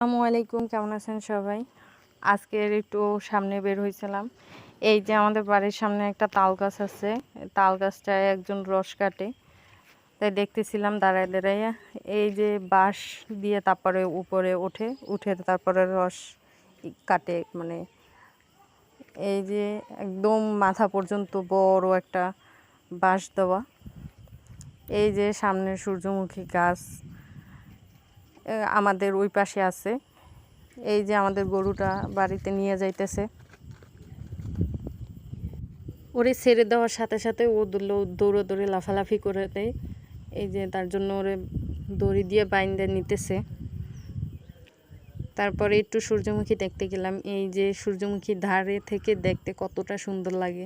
আসসালামু আলাইকুম, কেমন আছেন সবাই? আজকের একটু সামনে বের হয়েছিলাম। এই যে আমাদের বাড়ির সামনে একটা তাল গাছ আছে। তাল গাছটায় একজন রস কাটে। তাই দেখতেছিলাম দাঁড়ায় দাঁড়াইয়া। এই যে বাঁশ দিয়ে তারপরে উপরে উঠে তারপরে রস কাটে। মানে এই যে একদম মাথা পর্যন্ত বড় একটা বাঁশ দেওয়া। এই যে সামনে সূর্যমুখী গাছ আমাদের ওই পাশে আছে। এই যে আমাদের গরুটা বাড়িতে নিয়ে যাইতেছে। ওরে ছেড়ে দেওয়ার সাথে সাথে ও দৌড়ে লাফালাফি করে দেয়। এই যে তার জন্য ওরে দড়ি দিয়ে বাইন্ধে নিতেছে। তারপরে একটু সূর্যমুখী দেখতে গেলাম। এই যে সূর্যমুখী ধারে থেকে দেখতে কতটা সুন্দর লাগে,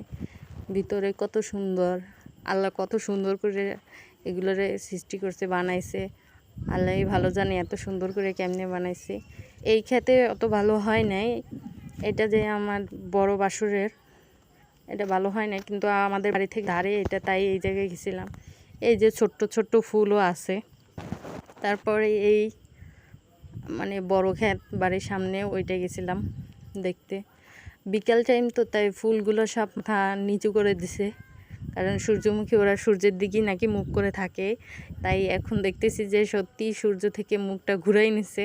ভিতরে কত সুন্দর। আল্লাহ কত সুন্দর করে এগুলোরে সৃষ্টি করছে, বানাইছে। আল্লাহই ভালো জানে এত সুন্দর করে কেমনে বানাইছে। এই ক্ষেতে অত ভালো হয় নাই। এটা যে আমার বড় বাসুরের, এটা ভালো হয় নাই, কিন্তু আমাদের বাড়ি থেকে ধারে এটা, তাই এই জায়গায় গেছিলাম। এই যে ছোট্ট ছোট্ট ফুলও আছে। তারপরে এই মানে বড় ক্ষেত বাড়ির সামনে, ওইটা গেছিলাম দেখতে। বিকাল টাইম তো, তাই ফুলগুলো সব মাথা নিচু করে দিছে, কারণ সূর্যমুখী ওরা সূর্যের দিকেই নাকি মুখ করে থাকে। তাই এখন দেখতেছি যে সত্যি সূর্য থেকে মুখটা ঘুরাই নিছে,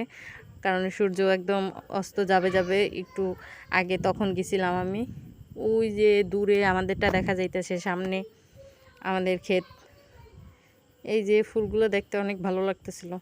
কারণ সূর্য একদম অস্ত যাবে একটু আগে তখন গেছিলাম আমি। ওই যে দূরে আমাদেরটা দেখা যাইতেছে, সামনে আমাদের ক্ষেত। এই যে ফুলগুলো দেখতে অনেক ভালো লাগতেছিল।